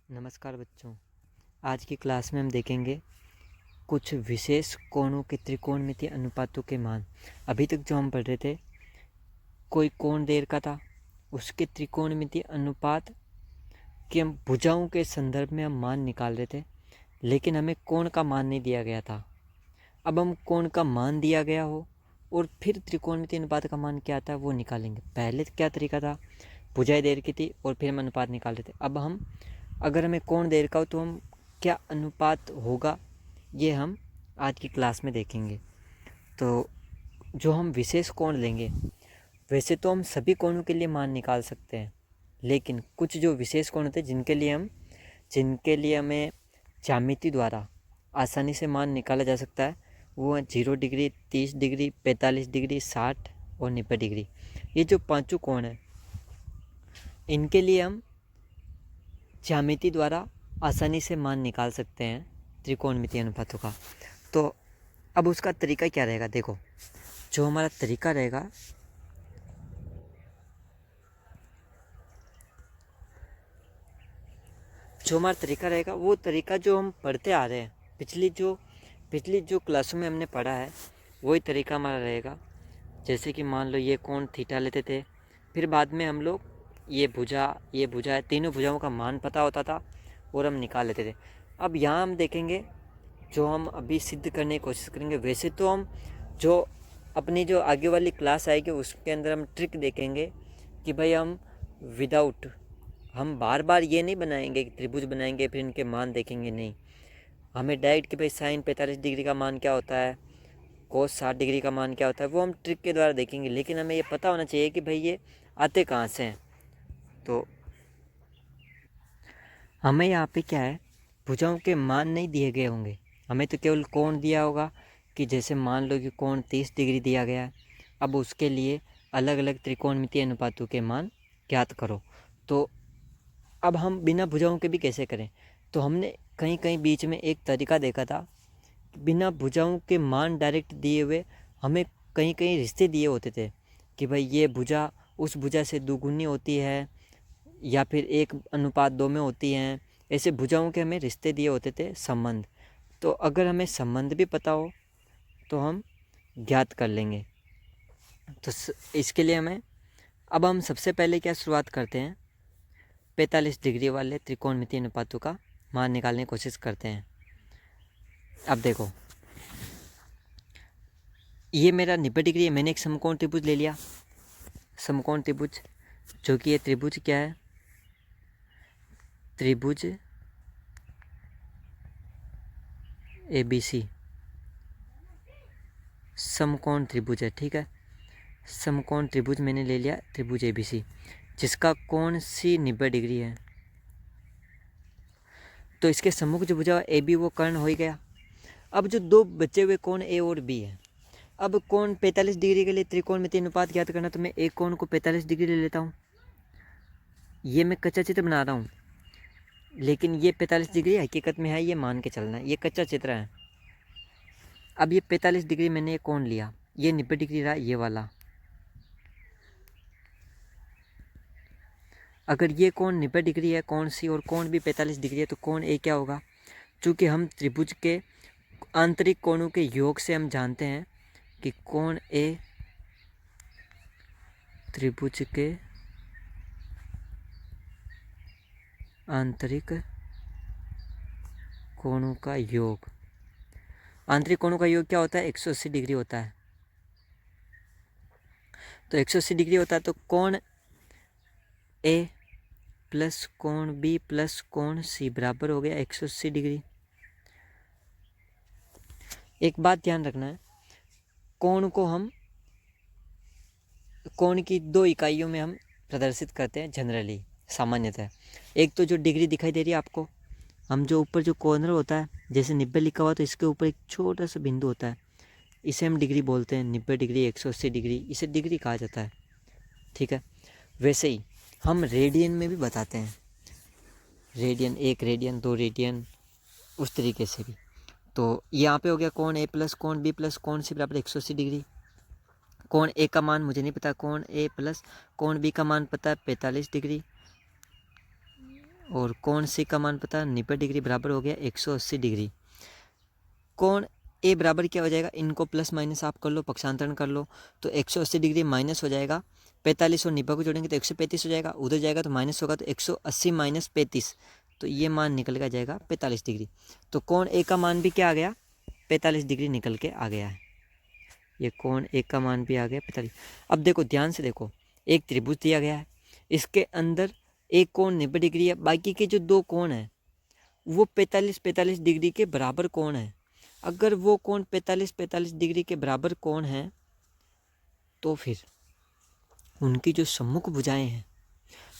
नमस्कार बच्चों। आज की क्लास में हम देखेंगे कुछ विशेष कोणों के त्रिकोणमितीय अनुपातों के मान। अभी तक जो हम पढ़ रहे थे, कोई कोण दे रखा था, उसके त्रिकोणमितीय अनुपात के हम भुजाओं के संदर्भ में हम मान निकाल रहे थे, लेकिन हमें कोण का मान नहीं दिया गया था। अब हम कोण का मान दिया गया हो और फिर त्रिकोणमितीय अनुपात का मान क्या आता है वो निकालेंगे। पहले क्या तरीका था, भुजाएं दे रखी थी और फिर हम अनुपात निकाल रहे थे। अब हम अगर हमें कोण दे रखा हो तो हम क्या अनुपात होगा ये हम आज की क्लास में देखेंगे। तो जो हम विशेष कोण लेंगे, वैसे तो हम सभी कोणों के लिए मान निकाल सकते हैं, लेकिन कुछ जो विशेष कोण होते हैं जिनके लिए हमें ज्यामिति द्वारा आसानी से मान निकाला जा सकता है, वो 0 डिग्री, 30 डिग्री, 45 डिग्री, 60 और 90 डिग्री। ये जो पांचों कोण हैं, इनके लिए हम ज्यामिति द्वारा आसानी से मान निकाल सकते हैं त्रिकोणमितीय अनुपातों का। तो अब उसका तरीका क्या रहेगा, देखो जो हमारा तरीका रहेगा, वो तरीका जो हम पढ़ते आ रहे हैं, पिछली जो क्लासों में हमने पढ़ा है, वही तरीका हमारा रहेगा। जैसे कि मान लो ये कोण थीटा लेते थे, फिर बाद में हम लोग ये भुजा तीनों भुजाओं का मान पता होता था और हम निकाल लेते थे। अब यहाँ हम देखेंगे, जो हम अभी सिद्ध करने की कोशिश करेंगे। वैसे तो हम जो अपनी जो आगे वाली क्लास आएगी उसके अंदर हम ट्रिक देखेंगे कि भाई हम बार बार ये नहीं बनाएंगे कि त्रिभुज बनाएंगे फिर इनके मान देखेंगे, नहीं। हमें डायरेक्ट कि भाई साइन 45 डिग्री का मान क्या होता है, कोस 60 डिग्री का मान क्या होता है, वो हम ट्रिक के द्वारा देखेंगे। लेकिन हमें ये पता होना चाहिए कि भाई ये आते कहाँ से हैं। तो हमें यहाँ पे क्या है, भुजाओं के मान नहीं दिए गए होंगे, हमें तो केवल कोण दिया होगा कि जैसे मान लो कि कोण 30 डिग्री दिया गया है। अब उसके लिए अलग अलग त्रिकोणमितीय अनुपातों के मान ज्ञात करो। तो अब हम बिना भुजाओं के भी कैसे करें, तो हमने कहीं कहीं बीच में एक तरीका देखा था, बिना भुजाओं के मान डायरेक्ट दिए हुए हमें कहीं कहीं रिश्ते दिए होते थे कि भाई ये भुजा उस भुजा से दुगुनी होती है या फिर 1:2 में होती हैं। ऐसे भुजाओं के हमें रिश्ते दिए होते थे, संबंध। तो अगर हमें संबंध भी पता हो तो हम ज्ञात कर लेंगे। तो इसके लिए अब हम सबसे पहले क्या शुरुआत करते हैं, 45 डिग्री वाले त्रिकोणमितीय अनुपातों का मान निकालने की कोशिश करते हैं। अब देखो, ये मेरा 90 डिग्री है। मैंने एक समकोण त्रिभुज ले लिया, समकोण त्रिभुज, जो कि ये त्रिभुज क्या है, त्रिभुज ABC समकोण त्रिभुज है, ठीक है। समकोण त्रिभुज मैंने ले लिया, त्रिभुज ABC, जिसका कोण C 90 डिग्री है। तो इसके सम्मुख जो भुजा AB वो कर्ण हो ही गया। अब जो दो बचे हुए कोण A और B है, अब कोण 45 डिग्री के लिए त्रिकोणमितीय अनुपात ज्ञात करना, तो मैं एक कोण को 45 डिग्री ले लेता हूँ। ये मैं कच्चा चित्र बना रहा हूँ, लेकिन ये 45 डिग्री हकीकत में है, ये मान के चलना है, ये कच्चा चित्र है। अब ये 45 डिग्री मैंने ये कोण लिया, ये 90 डिग्री रहा ये वाला। अगर ये कोण 90 डिग्री है कोण C और कोण भी 45 डिग्री है, तो कोण A क्या होगा। चूँकि हम त्रिभुज के आंतरिक कोणों के योग से हम जानते हैं कि कोण A त्रिभुज के आंतरिक कोणों का योग, आंतरिक कोणों का योग क्या होता है, 180 डिग्री होता है। तो 180 डिग्री होता है, तो कोण A प्लस कोण B प्लस कोण C बराबर हो गया 180 डिग्री। एक बात ध्यान रखना है, कोण की दो इकाइयों में हम प्रदर्शित करते हैं जनरली, सामान्यतः। एक तो जो डिग्री दिखाई दे रही है आपको, हम जो ऊपर जो कॉर्नर होता है, जैसे 90 लिखा हुआ तो इसके ऊपर एक छोटा सा बिंदु होता है, इसे हम डिग्री बोलते हैं। 90 डिग्री, 180 डिग्री, इसे डिग्री कहा जाता है, ठीक है। वैसे ही हम रेडियन में भी बताते हैं, रेडियन, 1 रेडियन, 2 रेडियन, उस तरीके से भी। तो यहाँ पे हो गया कोण A प्लस कोण B प्लस कोण C बराबर 180 डिग्री। कोण A का मान मुझे नहीं पता, कोण A प्लस कोण B का मान पता है 45 डिग्री। और कोण सी का मान पता, 90 डिग्री बराबर हो गया 180 डिग्री। कोण ए बराबर क्या हो जाएगा, इनको प्लस माइनस आप कर लो, पक्षांतरण कर लो, तो 180 डिग्री माइनस हो जाएगा 45 और 90 को जोड़ेंगे तो 135 हो जाएगा, उधर जाएगा तो माइनस होगा तो 180 माइनस 35, तो ये मान निकल के जाएगा 45 डिग्री। तो कोण ए का मान भी क्या आ गया, 45 डिग्री निकल के आ गया है। ये कोण ए का मान भी आ गया 45। अब देखो ध्यान से देखो, एक त्रिभुज दिया गया है, इसके अंदर एक कोण 90 डिग्री है, बाकी के जो दो कोण हैं वो 45 डिग्री के बराबर कोण है। अगर वो कोण 45 डिग्री के बराबर कोण है तो फिर उनकी जो सम्मुख भुजाएं हैं,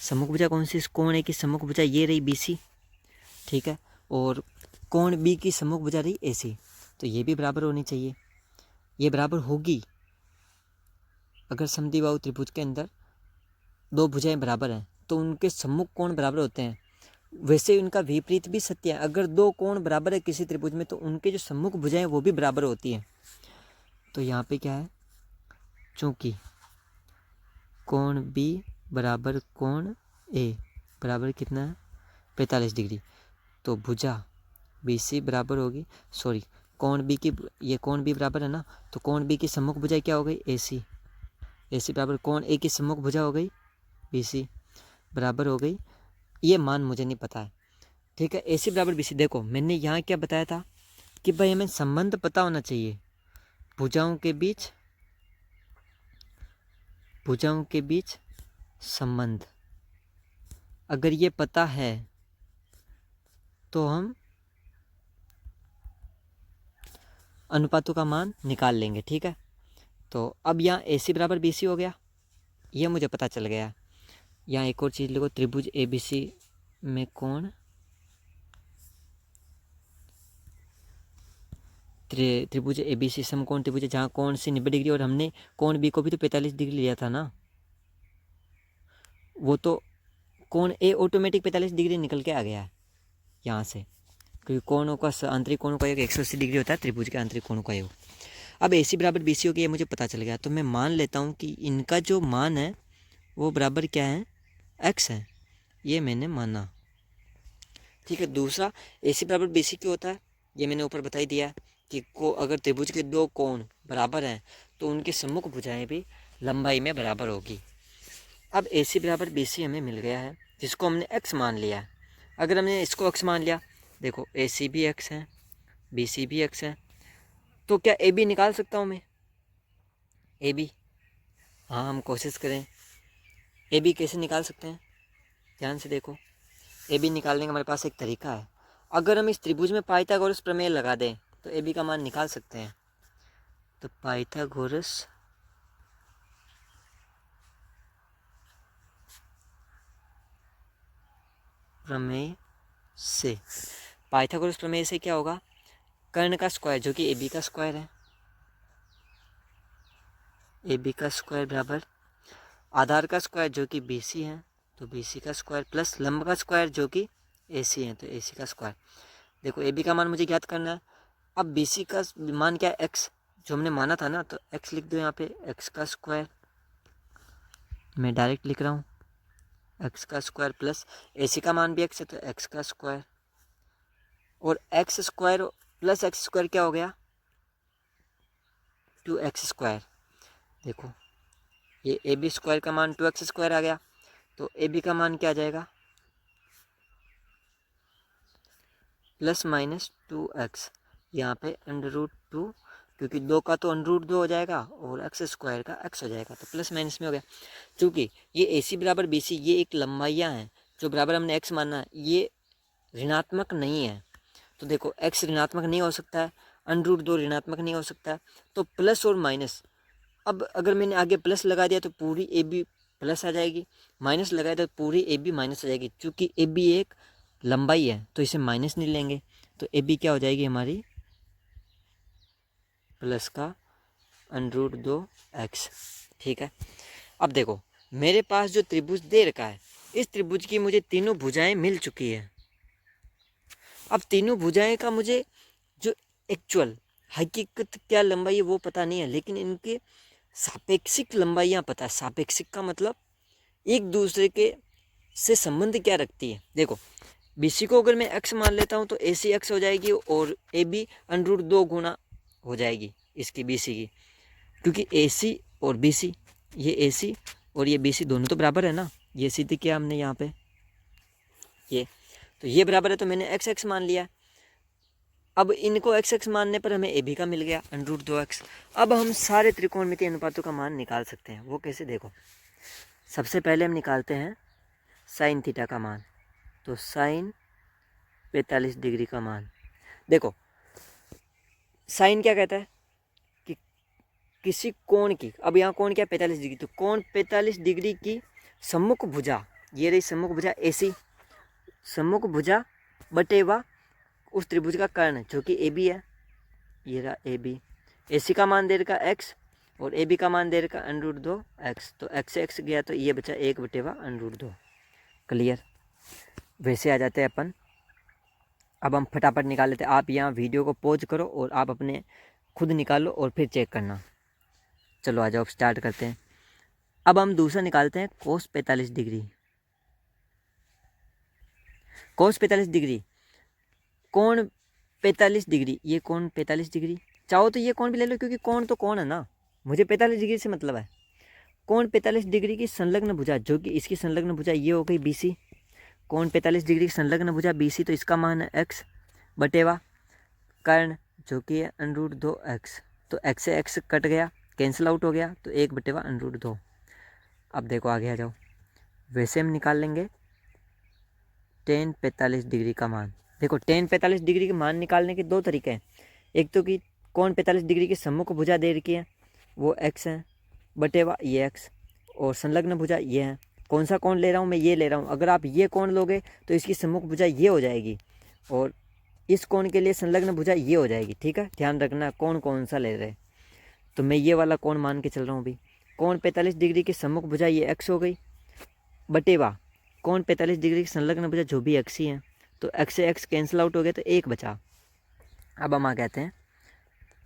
सम्मुख भुजा कौन सी, इस कोण ए की सम्मुख भुजा ये रही BC, ठीक है, और कोण बी की सम्मुख भुजा रही AC, तो ये भी बराबर होनी चाहिए। ये बराबर होगी अगर समद्विबाहु त्रिभुज के अंदर दो भुजाएं बराबर हैं तो उनके सम्मुख कोण बराबर होते हैं। वैसे उनका विपरीत भी सत्य है, अगर दो कोण बराबर है किसी त्रिभुज में तो उनके जो सम्मुख भुजाएं वो भी बराबर होती हैं। तो यहाँ पे क्या है, चूंकि कोण B बराबर कोण A बराबर कितना है 45 डिग्री, तो भुजा BC बराबर होगी, सॉरी कोण B की, ये कोण B बराबर है ना, तो कोण B की सम्मुख भुजा क्या हो गई AC, AC बराबर कोण A की सम्मुख भुजा हो गई BC बराबर हो गई, ये मान मुझे नहीं पता है, ठीक है। AC बराबर BC, देखो मैंने यहाँ क्या बताया था कि भाई हमें संबंध पता होना चाहिए भुजाओं के बीच संबंध, अगर ये पता है तो हम अनुपातों का मान निकाल लेंगे, ठीक है। तो अब यहाँ AC बराबर BC हो गया, यह मुझे पता चल गया। यहाँ एक और चीज़ लिखो, त्रिभुज ABC में कोण, त्रिभुज ABC समकोण त्रिभुज है जहाँ कोण C 90 डिग्री और हमने कोण B को भी तो 45 डिग्री लिया था ना, वो तो कोण A ऑटोमेटिक 45 डिग्री निकल के आ गया है यहाँ से, क्योंकि कोणों का आंतरिक कोणों का योग 180 डिग्री होता है त्रिभुज के आंतरिक कोणों का योग। अब AC बराबर BC हो गया, ये मुझे पता चल गया, तो मैं मान लेता हूँ कि इनका जो मान है वो बराबर क्या है, X है, ये मैंने माना, ठीक है। दूसरा AC बराबर BC क्यों होता है, ये मैंने ऊपर बता ही दिया कि अगर त्रिभुज के दो कोण बराबर हैं तो उनकी सम्मुख भुजाएं भी लंबाई में बराबर होगी। अब AC बराबर BC हमें मिल गया है, जिसको हमने X मान लिया है। अगर हमने इसको X मान लिया, देखो AC भी X है, BC भी X है, तो क्या AB निकाल सकता हूँ मैं, AB, हाँ हम कोशिश करें, AB कैसे निकाल सकते हैं, ध्यान से देखो। AB निकालने का हमारे पास एक तरीका है, अगर हम इस त्रिभुज में पाइथागोरस प्रमेय लगा दें तो AB का मान निकाल सकते हैं। तो पाइथागोरस प्रमेय से, पाइथागोरस प्रमेय से क्या होगा, कर्ण का स्क्वायर जो कि AB का स्क्वायर है, AB का स्क्वायर बराबर आधार का स्क्वायर जो कि BC है तो BC का स्क्वायर प्लस लंब का स्क्वायर जो कि AC है तो AC का स्क्वायर। देखो AB का मान मुझे ज्ञात करना है, अब BC का मान क्या है, X जो हमने माना था ना, तो X लिख दो यहाँ पे, X का स्क्वायर, मैं डायरेक्ट लिख रहा हूँ X का स्क्वायर प्लस AC का मान भी X है तो X का स्क्वायर, और X square plus X square क्या हो गया 2X स्क्वायर। देखो ये AB स्क्वायर का मान 2X स्क्वायर आ गया, तो AB का मान क्या आ जाएगा प्लस माइनस 2X, यहाँ पे √2, क्योंकि 2 का तो √2 हो जाएगा और X स्क्वायर का X हो जाएगा, तो प्लस माइनस में हो गया। चूँकि ये AC बराबर BC ये एक लंबाइयाँ हैं जो बराबर हमने X माना है, ये ऋणात्मक नहीं है, तो देखो X ऋणात्मक नहीं हो सकता है, √2 ऋणात्मक नहीं हो सकता है, तो प्लस और माइनस, अब अगर मैंने आगे प्लस लगा दिया तो पूरी AB प्लस आ जाएगी, माइनस लगाया तो पूरी AB माइनस आ जाएगी, चूँकि AB एक लंबाई है तो इसे माइनस नहीं लेंगे, तो AB क्या हो जाएगी हमारी प्लस का √2X, ठीक है। अब देखो मेरे पास जो त्रिभुज दे रखा है, इस त्रिभुज की मुझे तीनों भुजाएं मिल चुकी है। अब तीनों भुजाएं का मुझे जो एक्चुअल हकीकत क्या लंबाई है वो पता नहीं है, लेकिन इनके सापेक्षिक लंबाइयाँ पता है। सापेक्षिक का मतलब एक दूसरे के से संबंध क्या रखती है। देखो BC को अगर मैं x मान लेता हूँ तो AC x हो जाएगी और AB √2 गुना हो जाएगी इसकी BC की, क्योंकि AC और BC, ये AC और ये BC दोनों तो बराबर है ना। ये सिद्ध किया हमने यहाँ पे, ये तो ये बराबर है, तो मैंने x मान लिया। अब इनको x मानने पर हमें AB का मिल गया √2x। अब हम सारे त्रिकोणमितीय अनुपातों का मान निकाल सकते हैं। वो कैसे, देखो सबसे पहले हम निकालते हैं साइन थीटा का मान। तो साइन 45 डिग्री का मान, देखो साइन क्या कहता है कि किसी कोण की, अब यहाँ कोण क्या 45 डिग्री, तो कोण 45 डिग्री की सम्मुख भुजा, ये रही सम्मुख भुजा AC, सम्मुख भुजा बटेवा उस त्रिभुज का कर्ण जो कि AB है, ये रहा AB। AC का मान दे रखा x और AB का मान दे रखा √2x, तो x से x गया तो ये बचा 1/√2। क्लियर। वैसे आ जाते हैं अपन। अब हम फटाफट निकाल लेते हैं। आप यहाँ वीडियो को पॉज करो और आप अपने खुद निकालो और फिर चेक करना। चलो आ जाओ, अब स्टार्ट करते हैं। अब हम दूसरा निकालते हैं cos 45 डिग्री। cos 45 डिग्री, कोण 45 डिग्री, ये कोण 45 डिग्री, चाहो तो ये कोण भी ले लो क्योंकि कोण तो कोण है ना, मुझे 45 डिग्री से मतलब है। कोण 45 डिग्री की संलग्न भुजा, जो कि इसकी संलग्न भुजा ये हो गई BC। कोण 45 डिग्री की संलग्न भुजा BC, तो इसका मान है x बटेवा कर्ण जो कि है √2x। तो x से x कट गया, कैंसिल आउट हो गया, तो 1/√2। अब देखो आगे आ जाओ। वैसे हम निकाल लेंगे tan 45 डिग्री का मान। देखो tan 45 डिग्री के मान निकालने के दो तरीके हैं। एक तो कि कोण 45 डिग्री की सम्मुख भुजा दे रखी है, वो x है बटेवा ये x, और संलग्न भुजा ये है। कौन सा कोण ले रहा हूँ मैं, ये ले रहा हूँ। अगर आप ये कोण लोगे तो इसकी सम्मुख भुजा ये हो जाएगी और इस कोण के लिए संलग्न भुजा ये हो जाएगी। ठीक है, ध्यान रखना कौन कौन सा ले रहे। तो मैं ये वाला कोण मान के चल रहा हूँ अभी। कोण 45 डिग्री की सम्मुख भुजा ये x हो गई बटेवा कोण 45 डिग्री की संलग्न भुजा जो भी x ही है, तो x से x कैंसिल आउट हो गया, तो 1 बचा। अब हम आ कहते हैं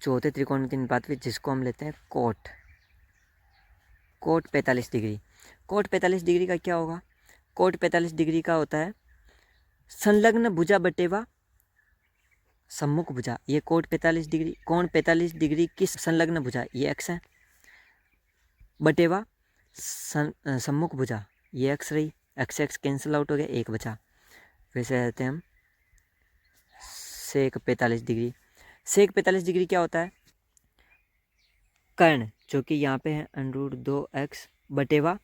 चौथे त्रिकोणमितीय अनुपात में, जिसको हम लेते हैं कोट 45 डिग्री। कोट 45 डिग्री का क्या होगा, कोट 45 डिग्री का होता है संलग्न भुजा बटेवा सम्मुख भुजा। ये कोट 45 डिग्री, कोण 45 डिग्री की संलग्न भुजा ये x है बटेवा सम्मुख भुजा ये x रही, x x कैंसिल आउट हो गया, 1 बचा। वैसे रहते हैं हम सेक 45 डिग्री। सेक 45 डिग्री क्या होता है, कर्ण जो कि यहाँ पे है √2x बटेवा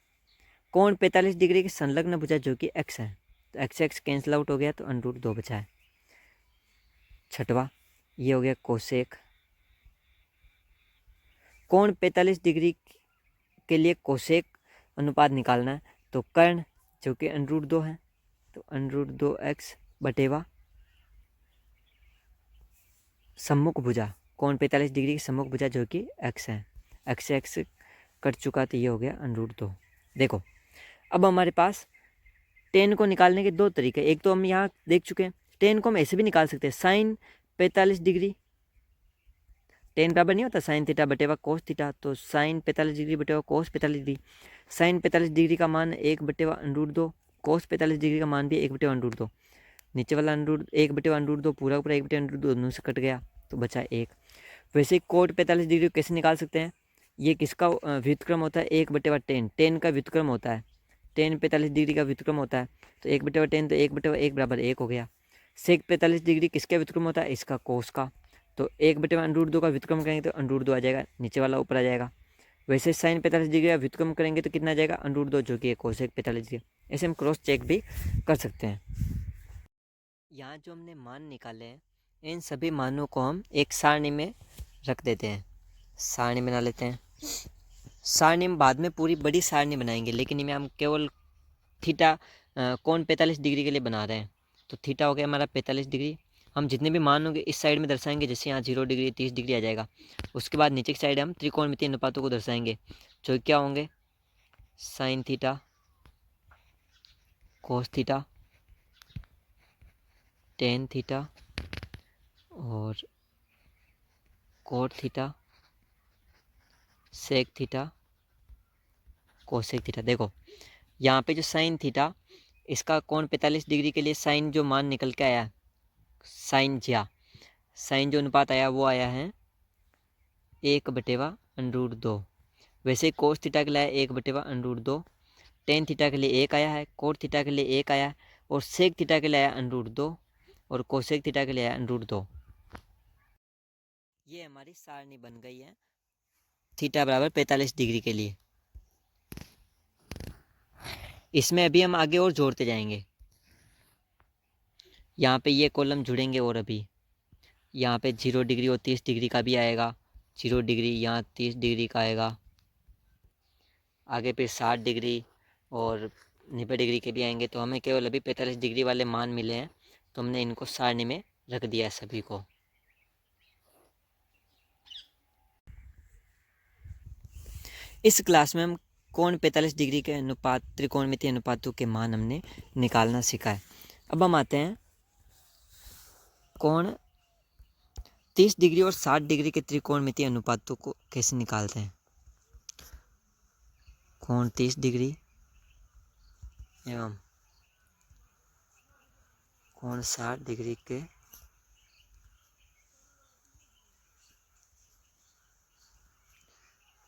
कोण 45 डिग्री की संलग्न भुजा जो कि x है, तो x x कैंसिल आउट हो गया, तो √2 बचा है। छठवा ये हो गया कोसेक। कोण 45 डिग्री के लिए कोसेक अनुपात निकालना है, तो कर्ण जो कि √2 है, तो √2x बटेवा सम्मुख भुजा कोण 45 डिग्री की सम्मुख भुजा जो कि x है, x से x कट चुका, तो ये हो गया √2। देखो अब हमारे पास tan को निकालने के दो तरीके। एक तो हम यहाँ देख चुके हैं, tan को हम ऐसे भी निकाल सकते हैं, साइन 45 डिग्री, tan बराबर नहीं होता साइन थीटा बटेवा कोस थीटा, तो साइन 45 डिग्री बटेवा कोस 45 डिग्री। साइन 45 डिग्री का मान 1/√2, कोस 45 डिग्री का मान भी 1/√2। नीचे वाला 1/√2 पूरा पूरा 1/√2 दोनों से कट गया, तो बचा 1। वैसे कोट 45 डिग्री को कैसे निकाल सकते हैं, ये किसका व्युत्क्रम होता है, 1/tan, tan का व्युत्क्रम होता है, tan 45 डिग्री का व्युत्क्रम होता है, तो 1/tan, तो 1/1 बराबर 1 हो गया। सेक 45 डिग्री किसका व्युत्क्रम होता है, इसका कोस का, तो 1/√2 का व्युत्क्रम करेंगे तो √2 आ जाएगा, नीचे वाला ऊपर आ जाएगा। वैसे साइन 45 डिग्री का व्युत्क्रम करेंगे तो कितना आ जाएगा, √2 जो कि कोसेक 45 डिग्री। ऐसे हम क्रॉस चेक भी कर सकते हैं। यहाँ जो हमने मान निकाले हैं, इन सभी मानों को हम एक सारणी में रख देते हैं। सारणी बना लेते हैं। सारणी में बाद में पूरी बड़ी सारणी बनाएंगे, लेकिन इनमें हम केवल थीटा कोण 45 डिग्री के लिए बना रहे हैं। तो थीटा हो गया हमारा 45 डिग्री। हम जितने भी मान होंगे इस साइड में दर्शाएंगे, जैसे यहाँ 0 डिग्री 30 डिग्री आ जाएगा। उसके बाद नीचे की साइड हम त्रिकोणमितीय अनुपातों को दर्शाएंगे, जो क्या होंगे, sine theta cos theta tan theta और cot theta sec theta cosec theta. देखो यहाँ पे जो साइन थीटा इसका कोण 45 डिग्री के लिए साइन जो मान निकल के आया, साइन ज्या, साइन जो अनुपात आया वो आया है 1/√2। वैसे कोस थीटा के लिए आया 1/√2, टेन थीटा के लिए 1 आया है, कोट थीटा के लिए 1 आया है, और सेक थीटा के लिए आया √2, और कोसेक थीटा के लिए आया √2। ये हमारी सारणी बन गई है थीटा बराबर 45 डिग्री के लिए। इसमें अभी हम आगे और जोड़ते जाएंगे। यहाँ पे ये कॉलम जुड़ेंगे, और अभी यहाँ पे 0 डिग्री और 30 डिग्री का भी आएगा, 0 डिग्री, यहाँ 30 डिग्री का आएगा, आगे फिर 60 डिग्री और 90 डिग्री के भी आएंगे। तो हमें केवल अभी 45 डिग्री वाले मान मिले हैं, तो हमने इनको सारणी में रख दिया है सभी को। इस क्लास में हम कोण 45 डिग्री के अनुपात, त्रिकोणमितीय अनुपातों के मान हमने निकालना सीखा है। अब हम आते हैं कोण 30 डिग्री और 60 डिग्री के त्रिकोणमितीय अनुपातों को कैसे निकालते हैं। कोण 30 डिग्री एवं कोण 60 डिग्री के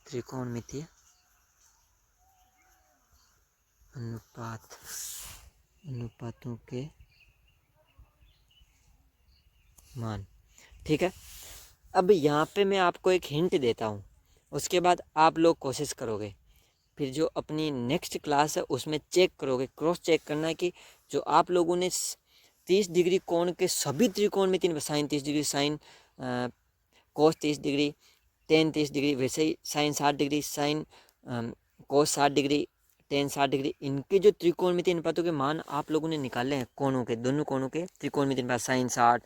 त्रिकोणमितीय अनुपातों के मान। ठीक है, अब यहाँ पे मैं आपको एक हिंट देता हूँ, उसके बाद आप लोग कोशिश करोगे, फिर जो अपनी नेक्स्ट क्लास है उसमें चेक करोगे, क्रॉस चेक करना है कि जो आप लोगों ने 30 डिग्री कोण के सभी त्रिकोणमितीय, sine 30 degree, sine cos 30 degree, tan 30 degree, वैसे ही sine 60 degree, sine cos 60 degree, tan 60 degree, इनके जो त्रिकोणमितीय अनुपातों के मान आप लोगों ने निकाले हैं, कोणों के, दोनों कोणों के त्रिकोणमितीय अनुपात, साइन 60,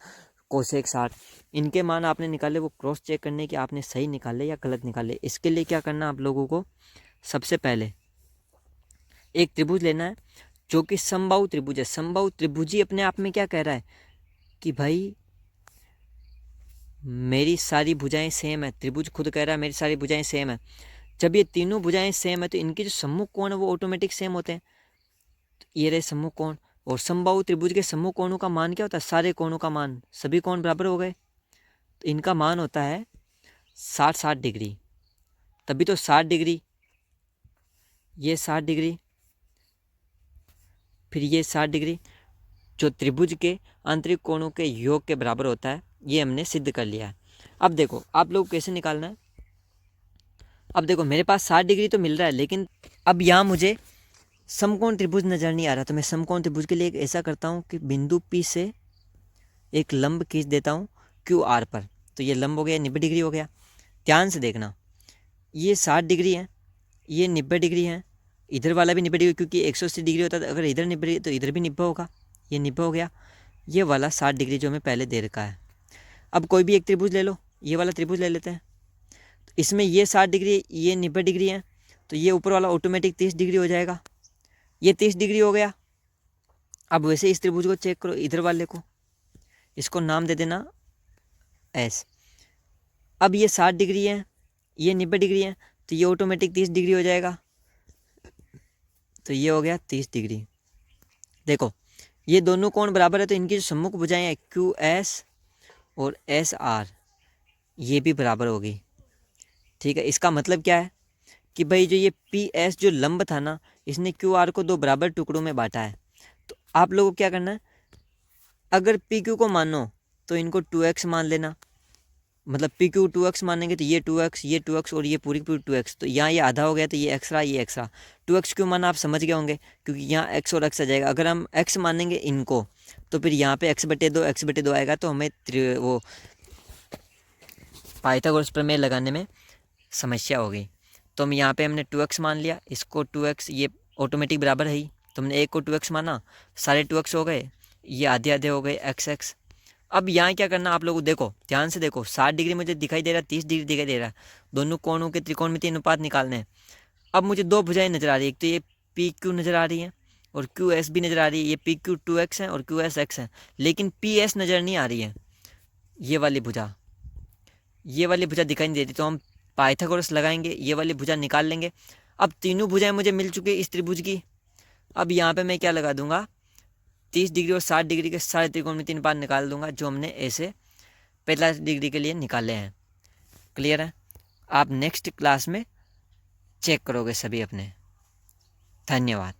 कोसेक 60, इनके मान आपने निकाले, वो क्रॉस चेक करने कि आपने सही निकाले या गलत निकाले। इसके लिए क्या करना आप लोगों को, सबसे पहले एक त्रिभुज लेना है जो कि समबाहु त्रिभुज है। समबाहु त्रिभुज ही अपने आप में क्या कह रहा है कि भाई मेरी सारी भुजाएं सेम है, त्रिभुज खुद कह रहा है मेरी सारी भुजाएं सेम है। जब ये तीनों भुजाएं सेम है तो इनके जो सम्मुख कोण है वो ऑटोमेटिक सेम होते हैं। तो ये रहे सम्मुख कोण, और समबाहु त्रिभुज के सम्मुख कोणों का मान क्या होता है, सारे कोणों का मान, सभी कोण बराबर हो गए, तो इनका मान होता है 60 डिग्री। तभी तो 60 डिग्री, ये 60 डिग्री, फिर ये 60 डिग्री, जो त्रिभुज के आंतरिक कोणों के योग के बराबर होता है, ये हमने सिद्ध कर लिया है। अब देखो आप लोग कैसे निकालना है। अब देखो मेरे पास 60 डिग्री तो मिल रहा है, लेकिन अब यहाँ मुझे समकोण त्रिभुज नजर नहीं आ रहा, तो मैं समकोण त्रिभुज के लिए एक ऐसा करता हूँ कि बिंदु P से एक लंब खींच देता हूँ QR पर। तो ये लंब हो गया, 90 डिग्री हो गया। ध्यान से देखना, ये 60 डिग्री है, ये 90 डिग्री है, इधर वाला भी 90 डिग्री, क्योंकि 180 डिग्री होता है, अगर इधर 90 डिग्री तो इधर भी 90 होगा, ये 90 हो गया। ये वाला 60 डिग्री जो हमें पहले दे रखा है। अब कोई भी एक त्रिभुज ले लो, ये वाला त्रिभुज ले लेते हैं, तो इसमें ये 60 डिग्री, ये 90 डिग्री है, तो ये ऊपर वाला ऑटोमेटिक 30 डिग्री हो जाएगा, ये 30 डिग्री हो गया। अब वैसे इस त्रिभुज को चेक करो, इधर वाले को, इसको नाम दे देना S। अब ये 60 डिग्री है, ये 90 डिग्री है, तो ये ऑटोमेटिक 30 डिग्री हो जाएगा, तो ये हो गया 30 डिग्री। देखो ये दोनों कोण बराबर है, तो इनकी जो सम्मुख भुजाएं हैं QS और SR, ये भी बराबर होगी। ठीक है, इसका मतलब क्या है कि भाई जो ये PS जो लंब था ना, इसने QR को दो बराबर टुकड़ों में बांटा है। तो आप लोगों को क्या करना है, अगर PQ को मानो तो इनको 2x मान लेना, मतलब PQ 2x मानेंगे तो ये 2x, ये 2x और ये पूरी पूरी 2x, तो यहाँ ये आधा हो गया, तो ये एक्स्ट्रा, ये एक्स्ट्रा। 2x क्यों माना आप समझ गए होंगे, क्योंकि यहाँ x और x आ जाएगा। अगर हम x मानेंगे इनको, तो फिर यहाँ पे x/2 आएगा, तो हमें वो पाइथागोरस प्रमेय लगाने में समस्या होगी। तो हम यहाँ पे हमने 2x मान लिया, इसको 2x, ये ऑटोमेटिक बराबर है ही, तो हमने एक को 2x माना, सारे 2x हो गए, ये आधे आधे हो गए x। अब यहाँ क्या करना आप लोग, देखो ध्यान से देखो, 60 डिग्री मुझे दिखाई दे रहा है, 30 डिग्री दिखाई दे रहा है, दोनों कोणों के त्रिकोणमितीय अनुपात निकालने हैं। अब मुझे दो भुजाएं नजर आ रही है, एक तो ये PQ नजर आ रही है और QS भी नजर आ रही है। ये PQ 2x है और QS x है, लेकिन PS नजर नहीं आ रही है, ये वाली भुजा, ये वाली भुजा दिखाई नहीं देती, तो हम पाइथागोरस लगाएंगे, ये वाली भुजा निकाल लेंगे। अब तीनों भुजाएं मुझे मिल चुकी है इस त्रिभुज की, अब यहाँ पे मैं क्या लगा दूंगा, 30 डिग्री और 60 डिग्री के सारे त्रिकोणमितीय अनुपात निकाल दूंगा जो हमने ऐसे 45 डिग्री के लिए निकाले हैं। क्लियर है? आप नेक्स्ट क्लास में चेक करोगे सभी अपने। धन्यवाद।